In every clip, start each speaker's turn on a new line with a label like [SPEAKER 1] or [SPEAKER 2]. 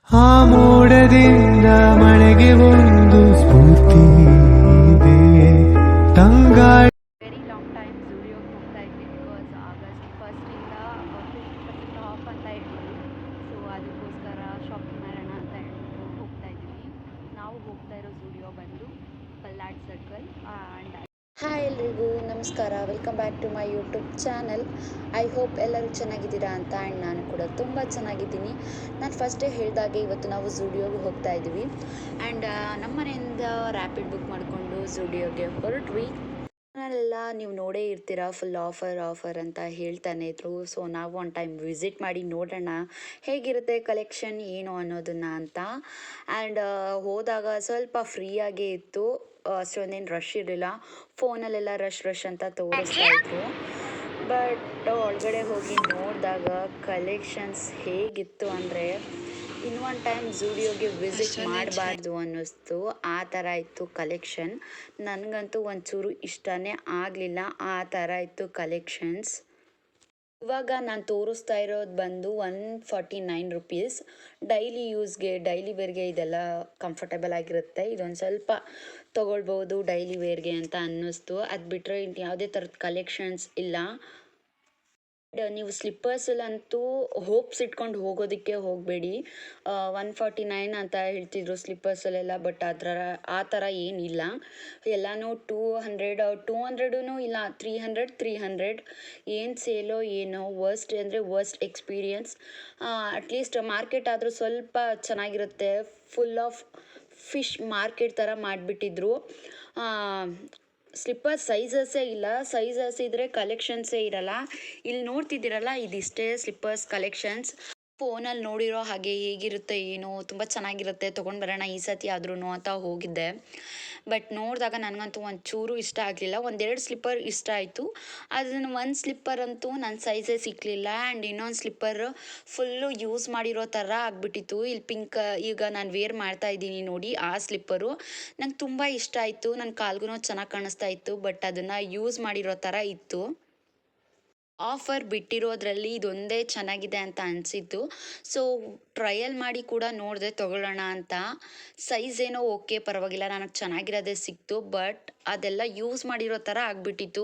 [SPEAKER 1] ಆ ಮೋಡದಿಂದ ಮಳೆಗೆ ಒಂದು ಸ್ಫೂರ್ತಿ ಇದೆ ತಂಗಾಳಿ.
[SPEAKER 2] ವೆರಿ ಲಾಂಗ್ ಟೈಮ್ ಝೂಡಿಯೋಗೆ ಹೋಗ್ತಾ ಇದ್ವಿ ಬಿಕಾಸ್ ಆಗಸ್ಟ್ ಫಸ್ಟಿಂದ 50% ಆಫ್ ಅಂತ ಹೇಳಿದ್ವಿ. ಸೊ ಅದಕ್ಕೋಸ್ಕರ ಶಾಪಿಂಗ್ ಮಾಡೋಣ ಅಂತ ಹೇಳ್ಬಿಟ್ಟು ಹೋಗ್ತಾ ಇದ್ವಿ. ನಾವು ಹೋಗ್ತಾ ಇರೋ ಝೂಡಿಯೋ ಬಂದು ಪಲ್ಲಾಡ್ ಸರ್ಕಲ್. ಆ್ಯಂಡ್
[SPEAKER 3] ಹಾಯ್ ಎಲ್ರಿಗೂ ನಮಸ್ಕಾರ, welcome back to my YouTube channel. I hope ಎಲ್ಲರೂ ಚೆನ್ನಾಗಿದ್ದೀರಾ ಅಂತ. ಆ್ಯಂಡ್ ನಾನು ಕೂಡ ತುಂಬ ಚೆನ್ನಾಗಿದ್ದೀನಿ. ನಾನು ಫಸ್ಟೇ ಹೇಳಿದಾಗೆ ಇವತ್ತು ನಾವು ಝೂಡಿಯೋಗೆ ಹೋಗ್ತಾ ಇದ್ದೀವಿ. ಆ್ಯಂಡ್ ನಮ್ಮ ಮನೆಯಿಂದ ರ್ಯಾಪಿಡ್ ಬುಕ್ ಮಾಡಿಕೊಂಡು ಝೂಡಿಯೋಗೆ ಹೊರಟ್ವಿ. ಚಾನಲೆಲ್ಲ ನೀವು ನೋಡೇ ಇರ್ತೀರಾ, ಫುಲ್ ಆಫರ್ ಅಂತ ಹೇಳ್ತಾನೆ ಇದ್ರು. ಸೊ ನಾವು ಒನ್ ಟೈಮ್ ವಿಸಿಟ್ ಮಾಡಿ ನೋಡೋಣ ಹೇಗಿರುತ್ತೆ ಕಲೆಕ್ಷನ್ ಏನು ಅನ್ನೋದನ್ನು ಅಂತ. ಆ್ಯಂಡ್ ಹೋದಾಗ ಸ್ವಲ್ಪ ಫ್ರೀಯಾಗೇ ಇತ್ತು, ಅಷ್ಟೊಂದೇನು ರಶ್ ಇರಲಿಲ್ಲ. ಫೋನಲ್ಲೆಲ್ಲ ರಶ್ ಅಂತ ತೋರಿಸ್ತಾ ಇದ್ರು. ಬಟ್ ಒಳಗಡೆ ಹೋಗಿ ನೋಡಿದಾಗ ಕಲೆಕ್ಷನ್ಸ್ ಹೇಗಿತ್ತು ಅಂದರೆ ಇನ್ನೊಂದು ಟೈಮ್ ಝೂಡಿಯೋಗೆ ವಿಸಿಟ್ ಮಾಡಬಾರ್ದು ಅನ್ನಿಸ್ತು. ಆ ಥರ ಇತ್ತು ಕಲೆಕ್ಷನ್. ನನಗಂತೂ ಒಂಚೂರು ಇಷ್ಟನೇ ಆಗಲಿಲ್ಲ, ಆ ಥರ ಇತ್ತು ಕಲೆಕ್ಷನ್ಸ್. ಇವಾಗ ನಾನು ತೋರಿಸ್ತಾ ಇರೋದು ಬಂದು 149 ರುಪೀಸ್. ಡೈಲಿ ಯೂಸ್ಗೆ, ಡೈಲಿ ವೇರ್ಗೆ ಇದೆಲ್ಲ ಕಂಫರ್ಟೇಬಲ್ ಆಗಿರುತ್ತೆ. ಇದೊಂದು ಸ್ವಲ್ಪ ತೊಗೊಳ್ಬೋದು ಡೈಲಿ ವೇರ್ಗೆ ಅಂತ ಅನ್ನಿಸ್ತು. ಅದು ಬಿಟ್ಟರೆ ಇನ್ನು ಯಾವುದೇ ಥರದ ಕಲೆಕ್ಷನ್ಸ್ ಇಲ್ಲ. ನೀವು ಸ್ಲಿಪ್ಪರ್ಸಲ್ಲಂತೂ ಹೋಪ್ಸ್ ಇಟ್ಕೊಂಡು ಹೋಗೋದಕ್ಕೆ ಹೋಗಬೇಡಿ. 149 ಅಂತ ಹೇಳ್ತಿದ್ರು ಸ್ಲಿಪ್ಪರ್ಸಲ್ಲೆಲ್ಲ, ಬಟ್ ಆ ಥರ ಏನಿಲ್ಲ. ಎಲ್ಲನೂ 200 ಇಲ್ಲ, 300 ಏನು ಸೇಲೋ ಏನೋ. ವರ್ಸ್ಟ್ ಅಂದರೆ ವರ್ಸ್ಟ್ ಎಕ್ಸ್ಪೀರಿಯನ್ಸ್. ಅಟ್ಲೀಸ್ಟ್ ಮಾರ್ಕೆಟ್ ಆದರೂ ಸ್ವಲ್ಪ ಚೆನ್ನಾಗಿರುತ್ತೆ. ಫುಲ್ ಆಫ್ ಫಿಶ್ ಮಾರ್ಕೆಟ್ ಥರ ಮಾಡಿಬಿಟ್ಟಿದ್ರು. ಸ್ಲಿಪ್ಪರ್ ಸೈಜಸ್ಸೇ ಇಲ್ಲ, ಸೈಜಸ್ ಇದ್ದರೆ ಕಲೆಕ್ಷನ್ಸೇ ಇರಲ್ಲ. ಇಲ್ಲಿ ನೋಡ್ತಿದ್ದೀರಲ್ಲ, ಇದಿಷ್ಟೇ ಸ್ಲಿಪ್ಪರ್ಸ್ ಕಲೆಕ್ಷನ್ಸ್. ಫೋನಲ್ಲಿ ನೋಡಿರೋ ಹಾಗೆ ಹೇಗಿರುತ್ತೆ ಏನೋ, ತುಂಬ ಚೆನ್ನಾಗಿರುತ್ತೆ, ತೊಗೊಂಡು ಬರೋಣ ಈ ಸತಿ ಆದ್ರೂ ಅಂತ ಹೋಗಿದ್ದೆ. ಬಟ್ ನೋಡಿದಾಗ ನನಗಂತೂ ಒಂಚೂರು ಇಷ್ಟ ಆಗಲಿಲ್ಲ. ಒಂದೆರಡು ಸ್ಲಿಪ್ಪರ್ ಇಷ್ಟ ಆಯಿತು. ಅದನ್ನು ಒಂದು ಸ್ಲಿಪ್ಪರ್ ಅಂತೂ ನನ್ನ ಸೈಜೇ ಸಿಕ್ಕಲಿಲ್ಲ. ಆ್ಯಂಡ್ ಇನ್ನೊಂದು ಸ್ಲಿಪ್ಪರ್ ಫುಲ್ಲು ಯೂಸ್ ಮಾಡಿರೋ ಥರ ಆಗಿಬಿಟ್ಟಿತ್ತು. ಇಲ್ಲಿ ಪಿಂಕ್ ಈಗ ನಾನು ವೇರ್ ಮಾಡ್ತಾ ಇದ್ದೀನಿ ನೋಡಿ, ಆ ಸ್ಲಿಪ್ಪರು ನಂಗೆ ತುಂಬ ಇಷ್ಟ ಆಯಿತು. ನನ್ನ ಕಾಲ್ಗೂ ಚೆನ್ನಾಗಿ ಕಾಣಿಸ್ತಾ ಇತ್ತು. ಬಟ್ ಅದನ್ನು ಯೂಸ್ ಮಾಡಿರೋ ಥರ ಇತ್ತು. ಆಫರ್ ಬಿಟ್ಟಿರೋದ್ರಲ್ಲಿ ಇದೊಂದೇ ಚೆನ್ನಾಗಿದೆ ಅಂತ ಅನಿಸಿತ್ತು. ಸೊ ಟ್ರಯಲ್ ಮಾಡಿ ಕೂಡ ನೋಡಿದೆ ತೊಗೊಳ್ಳೋಣ ಅಂತ. ಸೈಜ್ ಏನೋ ಓಕೆ, ಪರವಾಗಿಲ್ಲ, ನನಗೆ ಚೆನ್ನಾಗಿರೋದೇ ಸಿಕ್ತು. ಬಟ್ ಅದೆಲ್ಲ ಯೂಸ್ ಮಾಡಿರೋ ಥರ ಆಗಿಬಿಟ್ಟಿತ್ತು.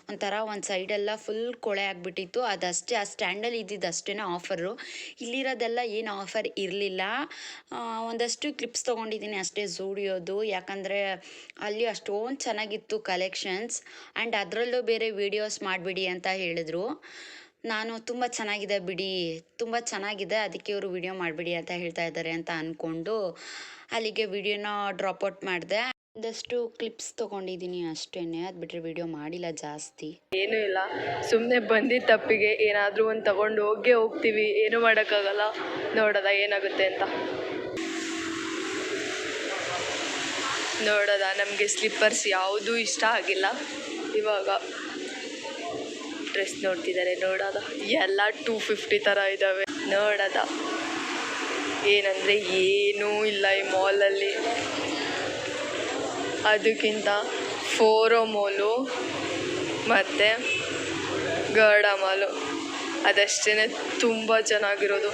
[SPEAKER 3] ಒಂಥರ ಒಂದು ಸೈಡೆಲ್ಲ ಫುಲ್ ಕೊಳೆ ಆಗಿಬಿಟ್ಟಿತ್ತು. ಅದಷ್ಟೇ, ಆ ಸ್ಟ್ಯಾಂಡಲ್ಲಿ ಇದ್ದಿದ್ದು ಅಷ್ಟೇ ಆಫರು. ಇಲ್ಲಿರೋದೆಲ್ಲ ಏನು ಆಫರ್ ಇರಲಿಲ್ಲ. ಒಂದಷ್ಟು ಕ್ಲಿಪ್ಸ್ ತೊಗೊಂಡಿದ್ದೀನಿ ಅಷ್ಟೇ ಝೂಡಿಯೋದು, ಯಾಕಂದರೆ ಅಲ್ಲಿ ಅಷ್ಟೊಂದು ಚೆನ್ನಾಗಿತ್ತು ಕಲೆಕ್ಷನ್ಸ್. ಆ್ಯಂಡ್ ಅದರಲ್ಲೂ ಬೇರೆ ವೀಡಿಯೋಸ್ ಮಾಡಿಬಿಡಿ ಅಂತ ಹೇಳಿದ್ರು. ನಾನು ತುಂಬ ಚೆನ್ನಾಗಿದೆ ಬಿಡಿ, ತುಂಬ ಚೆನ್ನಾಗಿದೆ, ಅದಕ್ಕೆ ಇವರು ವಿಡಿಯೋ ಮಾಡಿಬಿಡಿ ಅಂತ ಹೇಳ್ತಾ ಇದ್ದಾರೆ ಅಂತ ಅಂದ್ಕೊಂಡು ಅಲ್ಲಿಗೆ ವಿಡಿಯೋನ ಡ್ರಾಪ್ಔಟ್ ಮಾಡಿದೆ. ಒಂದಷ್ಟು ಕ್ಲಿಪ್ಸ್ ತೊಗೊಂಡಿದ್ದೀನಿ ಅಷ್ಟೇ, ಅದು ಬಿಟ್ಟರೆ ವಿಡಿಯೋ ಮಾಡಿಲ್ಲ ಜಾಸ್ತಿ.
[SPEAKER 4] ಏನೂ ಇಲ್ಲ, ಸುಮ್ಮನೆ ಬಂದಿದ್ದ ತಪ್ಪಿಗೆ ಏನಾದರೂ ಒಂದು ತಗೊಂಡು ಹೋಗ್ತೀವಿ, ಏನೂ ಮಾಡೋಕ್ಕಾಗಲ್ಲ. ನೋಡೋದ ಏನಾಗುತ್ತೆ ಅಂತ. ನೋಡೋದ, ನಮಗೆ ಸ್ಲಿಪ್ಪರ್ಸ್ ಯಾವುದೂ ಇಷ್ಟ ಆಗಿಲ್ಲ. ಇವಾಗ ಡ್ರೆಸ್ ನೋಡ್ತಿದ್ದಾರೆ, ನೋಡೋದ ಎಲ್ಲ 250 ಥರ ಇದ್ದಾವೆ. ನೋಡೋದ ಏನಂದರೆ ಏನೂ ಇಲ್ಲ ಈ ಮಾಲಲ್ಲಿ. ಅದಕ್ಕಿಂತ ಫೋರೋ ಮಾಲು ಮತ್ತು ಗರ್ಡ ಮಾಲು ಅದಷ್ಟೇ ತುಂಬ ಚೆನ್ನಾಗಿರೋದು.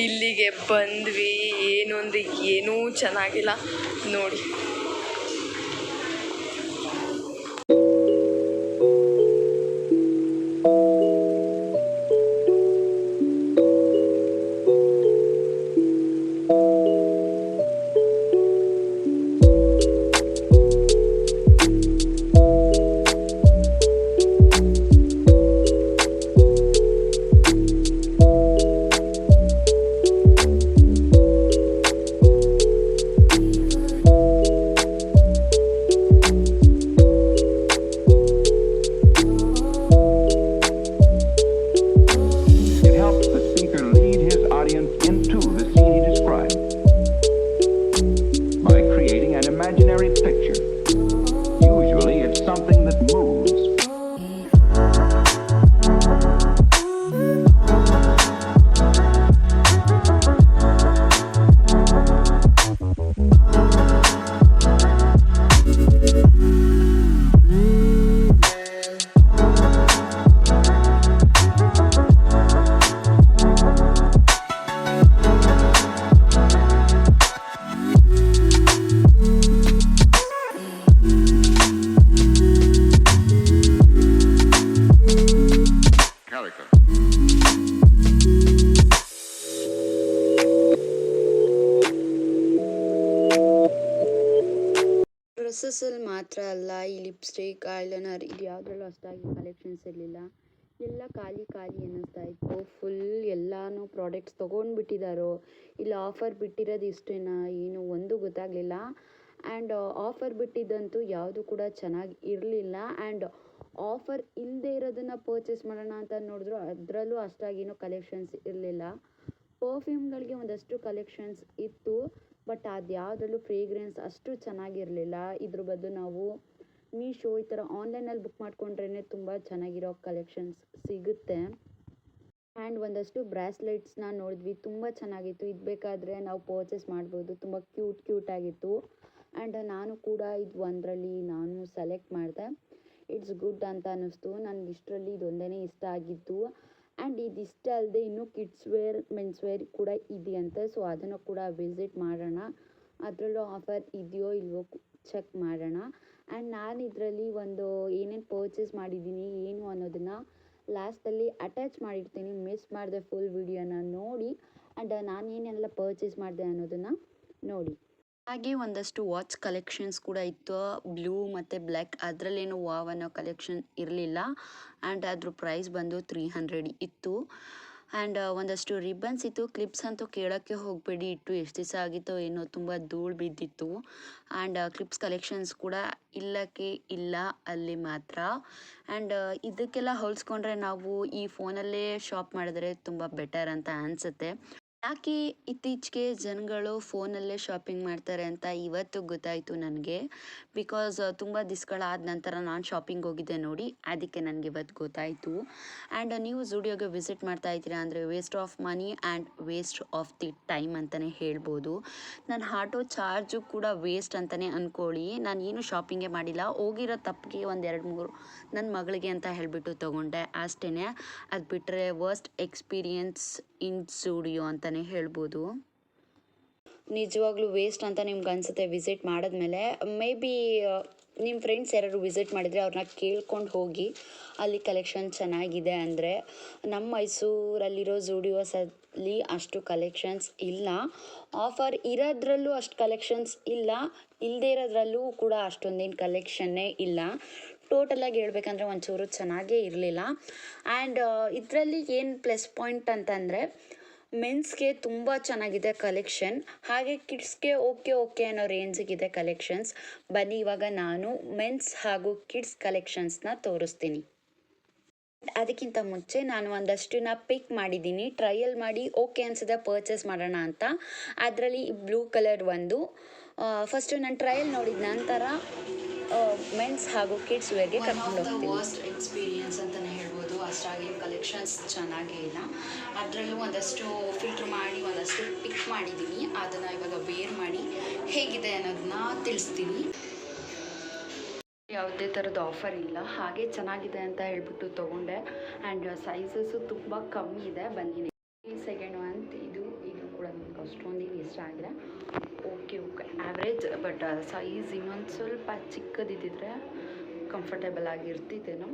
[SPEAKER 4] ಇಲ್ಲಿಗೆ ಬಂದ್ವಿ, ಏನು ಅಂದರೆ ಏನೂ ಚೆನ್ನಾಗಿಲ್ಲ ನೋಡಿ.
[SPEAKER 3] ಡ್ರೆಸ್ಸಸಲ್ಲಿ ಮಾತ್ರ ಅಲ್ಲ, ಈ ಲಿಪ್ಸ್ಟಿಕ್, ಐಲೈನರ್ ಇದು ಯಾವುದ್ರಲ್ಲೂ ಅಷ್ಟಾಗಿ ಕಲೆಕ್ಷನ್ಸ್ ಇರಲಿಲ್ಲ. ಎಲ್ಲ ಖಾಲಿ ಖಾಲಿ ಅನ್ನಿಸ್ತಾ ಇತ್ತು. ಫುಲ್ ಎಲ್ಲನೂ ಪ್ರಾಡಕ್ಟ್ಸ್ ತೊಗೊಂಡ್ಬಿಟ್ಟಿದ್ದಾರೋ ಇಲ್ಲ ಆಫರ್ ಬಿಟ್ಟಿರೋದು ಇಷ್ಟೇನಾ ಏನು ಒಂದು ಗೊತ್ತಾಗಲಿಲ್ಲ. ಆ್ಯಂಡ್ ಆಫರ್ ಬಿಟ್ಟಿದ್ದಂತೂ ಯಾವುದು ಕೂಡ ಚೆನ್ನಾಗಿ ಇರಲಿಲ್ಲ. ಆ್ಯಂಡ್ ಆಫರ್ ಇಲ್ಲದೆ ಇರೋದನ್ನು ಪರ್ಚೇಸ್ ಮಾಡೋಣ ಅಂತ ನೋಡಿದ್ರು ಅದರಲ್ಲೂ ಅಷ್ಟಾಗೇನೂ ಕಲೆಕ್ಷನ್ಸ್ ಇರಲಿಲ್ಲ. ಪರ್ಫ್ಯೂಮ್ಗಳಿಗೆ ಒಂದಷ್ಟು ಕಲೆಕ್ಷನ್ಸ್ ಇತ್ತು, ಬಟ್ ಅದು ಯಾವುದ್ರಲ್ಲೂ ಫ್ರೇಗ್ರೆನ್ಸ್ ಅಷ್ಟು ಚೆನ್ನಾಗಿರಲಿಲ್ಲ. ಇದ್ರ ಬದಲು ನಾವು ಮೀಶೋ ಈ ಥರ ಆನ್ಲೈನಲ್ಲಿ ಬುಕ್ ಮಾಡ್ಕೊಂಡ್ರೇ ತುಂಬ ಚೆನ್ನಾಗಿರೋ ಕಲೆಕ್ಷನ್ಸ್ ಸಿಗುತ್ತೆ. ಆ್ಯಂಡ್ ಒಂದಷ್ಟು ಬ್ರಾಸ್ಲೆಟ್ಸ್ನ ನೋಡಿದ್ವಿ, ತುಂಬ ಚೆನ್ನಾಗಿತ್ತು. ಇದು ಬೇಕಾದರೆ ನಾವು ಪರ್ಚೇಸ್ ಮಾಡ್ಬೋದು, ತುಂಬ ಕ್ಯೂಟ್ ಆಗಿತ್ತು. ಆ್ಯಂಡ್ ನಾನು ಕೂಡ ಇದು ಒಂದರಲ್ಲಿ ನಾನು ಸೆಲೆಕ್ಟ್ ಮಾಡಿದೆ. ಇಟ್ಸ್ ಗುಡ್ ಅಂತ ಅನ್ನಿಸ್ತು. ನನಗೆ ಇಷ್ಟರಲ್ಲಿ ಇದೊಂದೇ ಇಷ್ಟ ಆಗಿತ್ತು. ಆ್ಯಂಡ್ ಇದಿಷ್ಟೇ ಅಲ್ಲದೆ ಇನ್ನೂ ಕಿಡ್ಸ್ ವೇರ್ ಮೆನ್ಸ್ ವೇರ್ ಕೂಡ ಇದೆಯಂತೆ. ಸೊ ಅದನ್ನು ಕೂಡ ವಿಸಿಟ್ ಮಾಡೋಣ, ಅದರಲ್ಲೂ ಆಫರ್ ಇದೆಯೋ ಇಲ್ವೋ ಚೆಕ್ ಮಾಡೋಣ. ಆ್ಯಂಡ್ ನಾನು ಇದರಲ್ಲಿ ಒಂದು ಏನೇನು ಪರ್ಚೇಸ್ ಮಾಡಿದ್ದೀನಿ ಏನು ಅನ್ನೋದನ್ನು ಲಾಸ್ಟಲ್ಲಿ ಅಟ್ಯಾಚ್ ಮಾಡಿರ್ತೀನಿ, ಮಿಸ್ ಮಾಡಿದೆ ಫುಲ್ ವಿಡಿಯೋನ ನೋಡಿ. ಆ್ಯಂಡ್ ನಾನು ಏನೆಲ್ಲ ಪರ್ಚೇಸ್ ಮಾಡಿದೆ ಅನ್ನೋದನ್ನು ನೋಡಿ. ಹಾಗೆ ಒಂದಷ್ಟು ವಾಚ್ ಕಲೆಕ್ಷನ್ಸ್ ಕೂಡ ಇತ್ತು, ಬ್ಲೂ ಮತ್ತು ಬ್ಲ್ಯಾಕ್. ಅದರಲ್ಲೇನು ವಾವ್ ಅನ್ನೋ ಕಲೆಕ್ಷನ್ ಇರಲಿಲ್ಲ. ಆ್ಯಂಡ್ ಅದ್ರ ಪ್ರೈಸ್ ಬಂದು 300 ಇತ್ತು. ಆ್ಯಂಡ್ ಒಂದಷ್ಟು ರಿಬ್ಬನ್ಸ್ ಇತ್ತು. ಕ್ಲಿಪ್ಸ್ ಅಂತೂ ಕೇಳೋಕ್ಕೆ ಹೋಗಬೇಡಿ, ಇಟ್ಟು ಎಷ್ಟು ದಿವಸ ಆಗಿತ್ತೋ ಏನೋ, ತುಂಬ ಧೂಳು ಬಿದ್ದಿತ್ತು. ಆ್ಯಂಡ್ ಕ್ಲಿಪ್ಸ್ ಕಲೆಕ್ಷನ್ಸ್ ಕೂಡ ಇಲ್ಲಕ್ಕೆ ಇಲ್ಲ ಅಲ್ಲಿ ಮಾತ್ರ. ಆ್ಯಂಡ್ ಇದಕ್ಕೆಲ್ಲ ಹೋಲಿಸ್ಕೊಂಡ್ರೆ ನಾವು ಈ ಫೋನಲ್ಲೇ ಶಾಪ್ ಮಾಡಿದ್ರೆ ತುಂಬ ಬೆಟರ್ ಅಂತ ಅನಿಸುತ್ತೆ. ಯಾಕೆ ಇತ್ತೀಚೆಗೆ ಜನಗಳು ಫೋನಲ್ಲೇ ಶಾಪಿಂಗ್ ಮಾಡ್ತಾರೆ ಅಂತ ಇವತ್ತು ಗೊತ್ತಾಯಿತು ನನಗೆ. ಬಿಕಾಸ್ ತುಂಬ ದಿವಸಗಳಾದ ನಂತರ ನಾನು ಶಾಪಿಂಗ್ ಹೋಗಿದ್ದೆ ನೋಡಿ, ಅದಕ್ಕೆ ನನಗೆ ಇವತ್ತು ಗೊತ್ತಾಯಿತು. ಆ್ಯಂಡ್ ನೀವು ಝುಡಿಯೋಗೆ ವಿಸಿಟ್ ಮಾಡ್ತಾ ಇದ್ದೀರಾ ಅಂದರೆ waste of money and waste of the time ಅಂತಲೇ ಹೇಳ್ಬೋದು. ನನ್ನ ಆಟೋ ಚಾರ್ಜು ಕೂಡ ವೇಸ್ಟ್ ಅಂತಲೇ ಅಂದ್ಕೊಳ್ಳಿ. ನಾನು ಏನು ಶಾಪಿಂಗೇ ಮಾಡಿಲ್ಲ, ಹೋಗಿರೋ ತಪ್ಪಿಗೆ ಒಂದು 2-3 ನನ್ನ ಮಗಳಿಗೆ ಅಂತ ಹೇಳಿಬಿಟ್ಟು ತೊಗೊಂಡೆ ಅಷ್ಟೇ. ಅದು ಬಿಟ್ಟರೆ ವರ್ಸ್ಟ್ ಎಕ್ಸ್ಪೀರಿಯನ್ಸ್ ಇನ್ ಝುಡಿಯೋ ಅಂತಲೇ ಹೇಳ್ಬೋದು. ನಿಜವಾಗ್ಲೂ ವೇಸ್ಟ್ ಅಂತ ನಿಮ್ಗೆ ಅನಿಸುತ್ತೆ ವಿಸಿಟ್ ಮಾಡಿದ್ಮೇಲೆ. ಮೇ ಬಿ ನಿಮ್ಮ ಫ್ರೆಂಡ್ಸ್ ಯಾರಾದ್ರು ವಿಸಿಟ್ ಮಾಡಿದರೆ ಅವ್ರನ್ನ ಕೇಳ್ಕೊಂಡು ಹೋಗಿ, ಅಲ್ಲಿ ಕಲೆಕ್ಷನ್ ಚೆನ್ನಾಗಿದೆ ಅಂದರೆ. ನಮ್ಮ ಮೈಸೂರಲ್ಲಿರೋ ಝುಡಿಯೋಸಲ್ಲಿ ಅಷ್ಟು ಕಲೆಕ್ಷನ್ಸ್ ಇಲ್ಲ. ಆಫರ್ ಇರೋದ್ರಲ್ಲೂ ಅಷ್ಟು ಕಲೆಕ್ಷನ್ಸ್ ಇಲ್ಲ, ಇಲ್ಲದೇ ಇರೋದ್ರಲ್ಲೂ ಕೂಡ ಅಷ್ಟೊಂದೇನು ಕಲೆಕ್ಷನ್ನೇ ಇಲ್ಲ. ಟೋಟಲಾಗಿ ಹೇಳ್ಬೇಕಂದ್ರೆ ಒಂಚೂರು ಚೆನ್ನಾಗೇ ಇರಲಿಲ್ಲ. ಆ್ಯಂಡ್ ಇದರಲ್ಲಿ ಏನು ಪ್ಲಸ್ ಪಾಯಿಂಟ್ ಅಂತಂದರೆ ಮೆನ್ಸ್ಗೆ ತುಂಬ ಚೆನ್ನಾಗಿದೆ ಕಲೆಕ್ಷನ್, ಹಾಗೆ ಕಿಡ್ಸ್ಗೆ ಓಕೆ ಅನ್ನೋ ರೇಂಜಿಗಿದೆ ಕಲೆಕ್ಷನ್ಸ್. ಬನ್ನಿ ಇವಾಗ ನಾನು ಮೆನ್ಸ್ ಹಾಗೂ ಕಿಡ್ಸ್ ಕಲೆಕ್ಷನ್ಸ್ನ ತೋರಿಸ್ತೀನಿ. ಅದಕ್ಕಿಂತ ಮುಂಚೆ ನಾನು ಒಂದಷ್ಟನ್ನ ಪಿಕ್ ಮಾಡಿದ್ದೀನಿ, ಟ್ರಯಲ್ ಮಾಡಿ ಓಕೆ ಅನಿಸಿದೆ ಪರ್ಚೇಸ್ ಮಾಡೋಣ ಅಂತ. ಅದರಲ್ಲಿ ಬ್ಲೂ ಕಲರ್ ಒಂದು ಫಸ್ಟು ನಾನು ಟ್ರಯಲ್ ನೋಡಿದ ನಂತರ ಮೆನ್ಸ್ ಹಾಗೂ ಕಿಡ್ಸ್ ವೇರ್ಗೆ ಕರ್ಕೊಂಡು ಹೋಗ್ತೀನಿ. ವರ್ಸ್ಟ್ ಎಕ್ಸ್ಪೀರಿಯನ್ಸ್ ಅಂತಲೇ ಹೇಳ್ಬೋದು. ಅಷ್ಟಾಗಿ ಕಲೆಕ್ಷನ್ಸ್ ಚೆನ್ನಾಗೇ ಇಲ್ಲ. ಅದರಲ್ಲೂ ಒಂದಷ್ಟು ಫಿಲ್ಟ್ರ್ ಮಾಡಿ ಒಂದಷ್ಟು ಪಿಕ್ ಮಾಡಿದ್ದೀನಿ, ಅದನ್ನು ಇವಾಗ ವೇರ್ ಮಾಡಿ ಹೇಗಿದೆ ಅನ್ನೋದನ್ನ ತಿಳಿಸ್ತೀನಿ. ಯಾವುದೇ ಥರದ ಆಫರ್ ಇಲ್ಲ, ಹಾಗೆ ಚೆನ್ನಾಗಿದೆ ಅಂತ ಹೇಳ್ಬಿಟ್ಟು ತೊಗೊಂಡೆ. ಆ್ಯಂಡ್ ಸೈಜಸ್ಸು ತುಂಬ ಕಮ್ಮಿ ಇದೆ. ಬನ್ನಿ ಸೆಕೆಂಡ್ ಒನ್ ಇದು ಕೂಡ ನನಗೆ ಅಷ್ಟೊಂದೇನು ಇಷ್ಟ ಆಗಿದೆ. ಓಕೆ ಆ್ಯಾವ್ರೇಜ್, ಬಟ್ ಸೈಜ್ ಇನ್ನೊಂದು ಸ್ವಲ್ಪ ಚಿಕ್ಕದಿದ್ದರೆ ಕಂಫರ್ಟೇಬಲ್ ಆಗಿರ್ತಿದ್ದೇನೋ.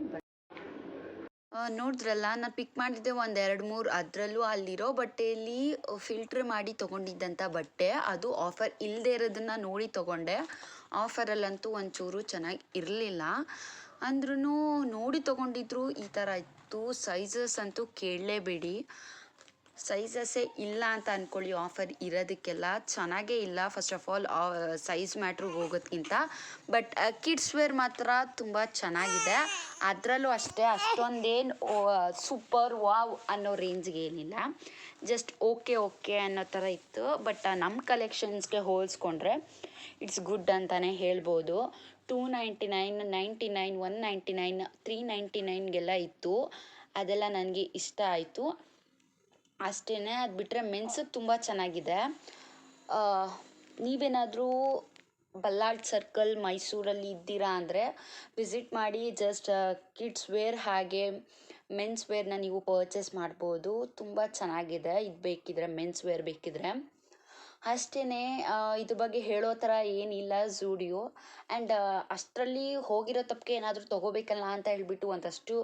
[SPEAKER 3] ನೋಡಿದ್ರಲ್ಲ, ನಾನು ಪಿಕ್ ಮಾಡಿದ್ದೆ 1-2-3. ಅದರಲ್ಲೂ ಅಲ್ಲಿರೋ ಬಟ್ಟೆಯಲ್ಲಿ ಫಿಲ್ಟ್ರ್ ಮಾಡಿ ತೊಗೊಂಡಿದ್ದಂಥ ಬಟ್ಟೆ, ಅದು ಆಫರ್ ಇಲ್ಲದೆ ಇರೋದನ್ನು ನೋಡಿ ತೊಗೊಂಡೆ. ಆಫರಲ್ಲಂತೂ ಒಂಚೂರು ಚೆನ್ನಾಗಿ ಇರಲಿಲ್ಲ. ಅಂದ್ರೂ ನೋಡಿ ತೊಗೊಂಡಿದ್ರು ಈ ಥರ ಇತ್ತು. ಸೈಜಸ್ ಅಂತೂ ಕೇಳಲೇಬೇಡಿ, ಸೈಜಸ್ಸೇ ಇಲ್ಲ ಅಂತ ಅಂದ್ಕೊಳ್ಳಿ. ಆಫರ್ ಇರೋದಕ್ಕೆಲ್ಲ ಚೆನ್ನಾಗೇ ಇಲ್ಲ. ಫಸ್ಟ್ ಆಫ್ ಆಲ್ ಸೈಜ್ ಮ್ಯಾಟ್ರಿಗೆ ಹೋಗೋದಕ್ಕಿಂತ. ಬಟ್ ಕಿಡ್ಸ್ ವೇರ್ ಮಾತ್ರ ತುಂಬ ಚೆನ್ನಾಗಿದೆ. ಅದರಲ್ಲೂ ಅಷ್ಟೇ ಅಷ್ಟೊಂದೇನು ಸೂಪರ್ ವಾವ್ ಅನ್ನೋ ರೇಂಜ್ಗೆ ಏನಿಲ್ಲ, ಜಸ್ಟ್ ಓಕೆ ಅನ್ನೋ ಥರ ಇತ್ತು. ಬಟ್ ನಮ್ಮ ಕಲೆಕ್ಷನ್ಸ್ಗೆ ಹೋಲಿಸ್ಕೊಂಡ್ರೆ ಇಟ್ಸ್ ಗುಡ್ ಅಂತಲೇ ಹೇಳ್ಬೋದು. 299, 99, 199, 399ಗೆಲ್ಲ ಇತ್ತು. ಅದೆಲ್ಲ ನನಗೆ ಇಷ್ಟ ಆಯಿತು ಅಷ್ಟೇ. ಅದು ಬಿಟ್ಟರೆ ಮೆನ್ಸಿಗೆ ತುಂಬ ಚೆನ್ನಾಗಿದೆ. ನೀವೇನಾದರೂ ಬಲ್ಲಾಳ್ ಸರ್ಕಲ್ ಮೈಸೂರಲ್ಲಿ ಇದ್ದೀರಾ ಅಂದರೆ ವಿಸಿಟ್ ಮಾಡಿ. ಜಸ್ಟ್ ಕಿಡ್ಸ್ ವೇರ್ ಹಾಗೆ ಮೆನ್ಸ್ ವೇರ್ನ ನೀವು ಪರ್ಚೇಸ್ ಮಾಡ್ಬೋದು. ತುಂಬ ಚೆನ್ನಾಗಿದೆ. ಇದು ಬೇಕಿದ್ರೆ ಮೆನ್ಸ್ ವೇರ್ ಬೇಕಿದ್ರೆ ಅಷ್ಟೇ. ಇದ್ರ ಬಗ್ಗೆ ಹೇಳೋ ಥರ ಏನಿಲ್ಲ ಝುಡಿಯೋ. ಆ್ಯಂಡ್ ಅಷ್ಟರಲ್ಲಿ ಹೋಗಿರೋ ತಪ್ಪಿಗೆ ಏನಾದರೂ ತೊಗೋಬೇಕಲ್ಲ ಅಂತ ಹೇಳ್ಬಿಟ್ಟು ಒಂದಷ್ಟು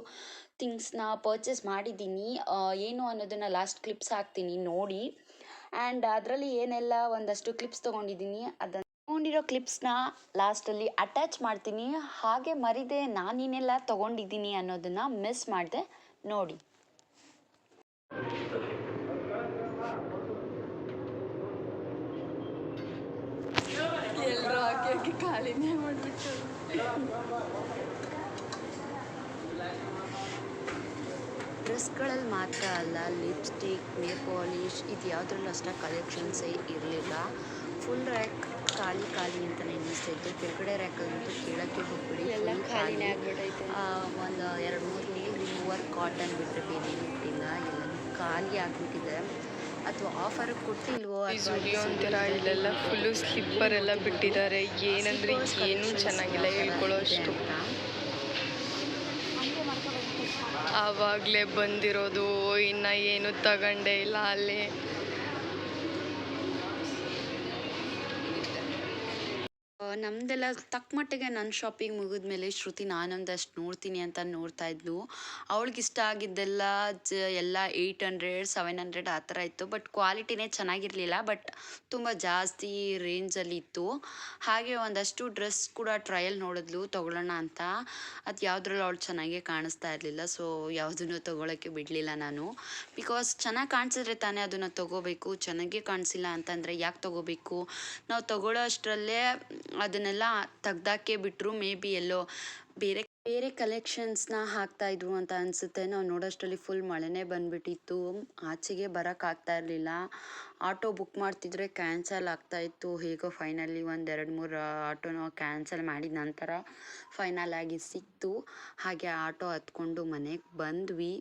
[SPEAKER 3] ಥಿಂಗ್ಸ್ನ ಪರ್ಚೇಸ್ ಮಾಡಿದ್ದೀನಿ. ಏನು ಅನ್ನೋದನ್ನು ಲಾಸ್ಟ್ ಕ್ಲಿಪ್ಸ್ ಹಾಕ್ತೀನಿ ನೋಡಿ. ಆ್ಯಂಡ್ ಅದರಲ್ಲಿ ಏನೆಲ್ಲ ಒಂದಷ್ಟು ಕ್ಲಿಪ್ಸ್ ತೊಗೊಂಡಿದ್ದೀನಿ ಅದನ್ನು ತೊಗೊಂಡಿರೋ ಕ್ಲಿಪ್ಸ್ನ ಲಾಸ್ಟಲ್ಲಿ ಅಟ್ಯಾಚ್ ಮಾಡ್ತೀನಿ. ಹಾಗೆ ಮರಿದೆ ನಾನೇನೆಲ್ಲ ತೊಗೊಂಡಿದ್ದೀನಿ ಅನ್ನೋದನ್ನು ಮಿಸ್ ಮಾಡಿದೆ ನೋಡಿ.
[SPEAKER 4] ಎಲ್ಲರೂ ಹಾಕಿ ಹಾಕಿ ಖಾಲಿನೇ ಮಾಡಿಬಿಟ್ಟು
[SPEAKER 3] ಡ್ರೆಸ್ಗಳಲ್ಲಿ ಮಾತ್ರ ಅಲ್ಲ, ಲಿಪ್ಸ್ಟಿಕ್, ನೇಲ್ ಪಾಲಿಶ್ ಇದು ಯಾವುದ್ರಲ್ಲೂ ಅಷ್ಟಾಗಿ ಕಲೆಕ್ಷನ್ಸೇ ಇರಲಿಲ್ಲ. ಫುಲ್ ರ್ಯಾಕ್ ಖಾಲಿ ಅಂತಲೇ ಅನ್ನಿಸ್ತಾ ಇತ್ತು. ಕೆಳಗಡೆ ರ್ಯಾಕಲ್ಲಂತೂ ಕೇಳೋಕ್ಕೆ ಹೋಗ್ಬಿಡಿ,
[SPEAKER 2] ಎಲ್ಲ
[SPEAKER 3] full
[SPEAKER 2] ಖಾಲಿನೇ ಆಗ್ಬಿಟ್ಟೈತೆ.
[SPEAKER 3] ಒಂದು 2-3 ನೀಲ್ ರಿಮೂವರ್ ಕಾಟನ್ ಬಿಟ್ಟರೆ ಬೇರೆ ಇಟ್ಟಿಲ್ಲ, ಎಲ್ಲನೂ ಖಾಲಿ ಆಗಿಬಿಟ್ಟಿದೆ. ಅಥವಾ ಆಫರ್ ಕೊಟ್ಟಿಲ್ವೋ
[SPEAKER 4] ಈ ಜುಡಿಯೋ ಅಂತೀರ, ಇಲ್ಲೆಲ್ಲ ಫುಲ್ಲು ಸ್ಲಿಪ್ಪರ್ ಎಲ್ಲ ಬಿಟ್ಟಿದ್ದಾರೆ. ಏನಂದರೆ ಏನೂ ಚೆನ್ನಾಗಿಲ್ಲ ಹೇಳ್ಕೊಳ್ಳೋ ಅಷ್ಟು. ಆವಾಗಲೇ ಬಂದಿರೋದು, ಇನ್ನು ಏನು ತಗೊಂಡೇ ಇಲ್ಲ ಅಲ್ಲಿ.
[SPEAKER 3] ನಮ್ಮದೆಲ್ಲ ತಕ್ಕ ಮಟ್ಟಿಗೆ ನನ್ನ ಶಾಪಿಂಗ್ ಮುಗಿದ್ಮೇಲೆ ಶ್ರುತಿ ನಾನೊಂದಷ್ಟು ನೋಡ್ತೀನಿ ಅಂತ ನೋಡ್ತಾ ಇದ್ಲು. ಅವಳಿಗೆ ಇಷ್ಟ ಆಗಿದ್ದೆಲ್ಲ ಎಲ್ಲ 800, 700 ಆ ಥರ ಇತ್ತು. ಬಟ್ ಕ್ವಾಲಿಟಿನೇ ಚೆನ್ನಾಗಿರಲಿಲ್ಲ, ಬಟ್ ತುಂಬ ಜಾಸ್ತಿ ರೇಂಜಲ್ಲಿ ಇತ್ತು. ಹಾಗೆ ಒಂದಷ್ಟು ಡ್ರೆಸ್ ಕೂಡ ಟ್ರಯಲ್ ನೋಡಿದ್ಲು ತೊಗೊಳ್ಳೋಣ ಅಂತ. ಅದು ಯಾವುದ್ರಲ್ಲೂ ಅವಳು ಚೆನ್ನಾಗೇ ಕಾಣಿಸ್ತಾ ಇರಲಿಲ್ಲ. ಸೊ ಯಾವುದನ್ನು ತೊಗೊಳಕ್ಕೆ ಬಿಡಲಿಲ್ಲ ನಾನು. ಬಿಕಾಸ್ ಚೆನ್ನಾಗಿ ಕಾಣಿಸಿದ್ರೆ ತಾನೇ ಅದನ್ನು ತೊಗೋಬೇಕು. ಚೆನ್ನಾಗೇ ಕಾಣಿಸಿಲ್ಲ ಅಂತಂದರೆ ಯಾಕೆ ತೊಗೋಬೇಕು? ನಾವು ತೊಗೊಳ್ಳೋ ಅಷ್ಟರಲ್ಲೇ ಅದನ್ನೆಲ್ಲ ತೆಗ್ದಾಕೆ ಬಿಟ್ಟರು. ಮೇ ಬಿ ಎಲ್ಲೋ ಬೇರೆ ಕಲೆಕ್ಷನ್ಸ್ನ ಹಾಕ್ತಾಯಿದ್ರು ಅಂತ ಅನಿಸುತ್ತೆ. ನಾವು ನೋಡೋಷ್ಟರಲ್ಲಿ ಫುಲ್ ಮಳೆನೇ ಬಂದುಬಿಟ್ಟಿತ್ತು, ಆಚೆಗೆ ಬರೋಕ್ಕಾಗ್ತಾ ಇರಲಿಲ್ಲ. ಆಟೋ ಬುಕ್ ಮಾಡ್ತಿದ್ರೆ ಕ್ಯಾನ್ಸಲ್ ಆಗ್ತಾಯಿತ್ತು. ಹೇಗೋ ಫೈನಲಿ 1-2-3 ಆಟೋನ ಕ್ಯಾನ್ಸಲ್ ಮಾಡಿದ ನಂತರ ಫೈನಲ್ ಆಗಿ ಸಿಕ್ತು. ಹಾಗೆ ಆಟೋ ಹತ್ಕೊಂಡು ಮನೆಗೆ ಬಂದ್ವಿ.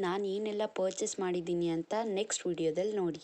[SPEAKER 3] ನಾನು ಏನೆಲ್ಲ ಪರ್ಚೇಸ್ ಮಾಡಿದ್ದೀನಿ ಅಂತ ನೆಕ್ಸ್ಟ್ ವಿಡಿಯೋದಲ್ಲಿ ನೋಡಿ.